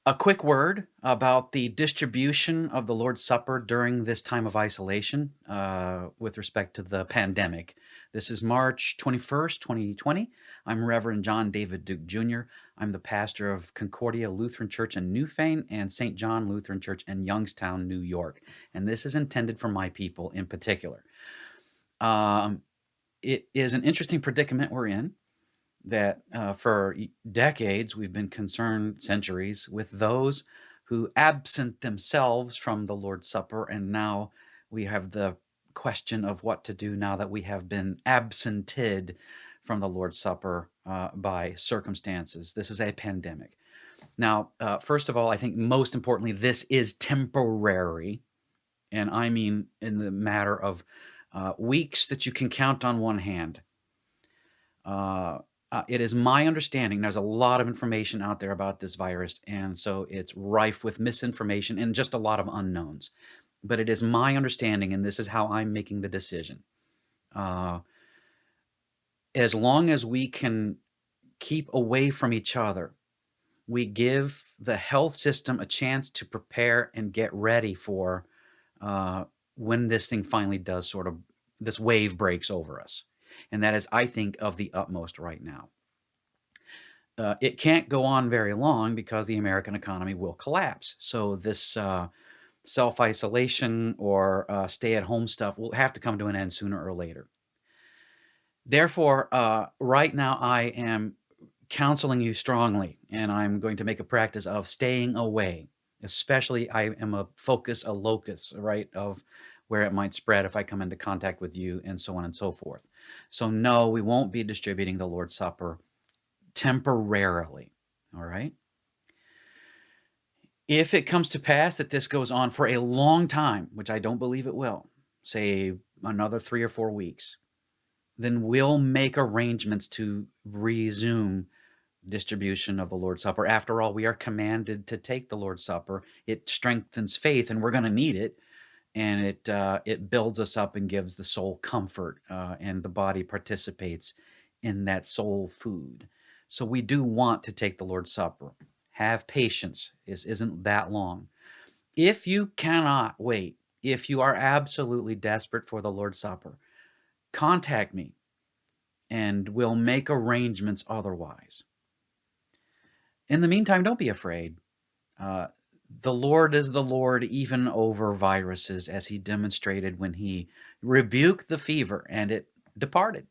A quick word about the distribution of the Lord's Supper during this time of isolation with respect to the pandemic. This is March 21st, 2020. I'm Reverend John David Duke Jr. I'm the pastor of Concordia Lutheran Church in Newfane and St. John Lutheran Church in Youngstown, New York. And this is intended for my people in particular. Um, it is an interesting predicament we're in that for decades we've been concerned, centuries, with those who absent themselves from the Lord's Supper, and now we have the question of what to do now that we have been absented from the Lord's Supper by circumstances. This is a pandemic. Now, first of all, I think most importantly, this is temporary, and I mean in the matter of weeks that you can count on one hand. Uh, it is my understanding there's a lot of information out there about this virus, and so it's rife with misinformation and just a lot of unknowns. But it is my understanding, and this is how I'm making the decision. Uh, as long as we can keep away from each other, we give the health system a chance to prepare and get ready for uh, when this thing finally does sort of this wave breaks over us. And that is, I think, of the utmost right now. It can't go on very long because the American economy will collapse. So this self-isolation or stay-at-home stuff will have to come to an end sooner or later. Therefore, right now I am counseling you strongly, and I'm going to make a practice of staying away. Especially, I am a locus, right, of where it might spread if I come into contact with you, and so on and so forth. So, no, we won't be distributing the Lord's Supper temporarily. All right. If it comes to pass that this goes on for a long time, which I don't believe it will, say another 3 or 4 weeks, then we'll make arrangements to resume distribution of the Lord's Supper. After all, we are commanded to take the Lord's Supper. It strengthens faith, and we're going to need it. And it builds us up and gives the soul comfort, and the body participates in that soul food. So we do want to take the Lord's Supper. Have patience. It isn't that long. If you cannot wait, if you are absolutely desperate for the Lord's Supper, contact me and we'll make arrangements otherwise. In the meantime, don't be afraid. Uh, the Lord is the Lord even over viruses, as he demonstrated when he rebuked the fever and it departed.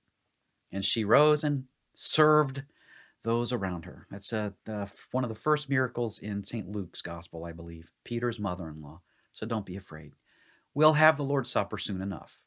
And she rose and served those around her. That's one of the first miracles in St. Luke's gospel, I believe, Peter's mother in law. So don't be afraid. We'll have the Lord's Supper soon enough.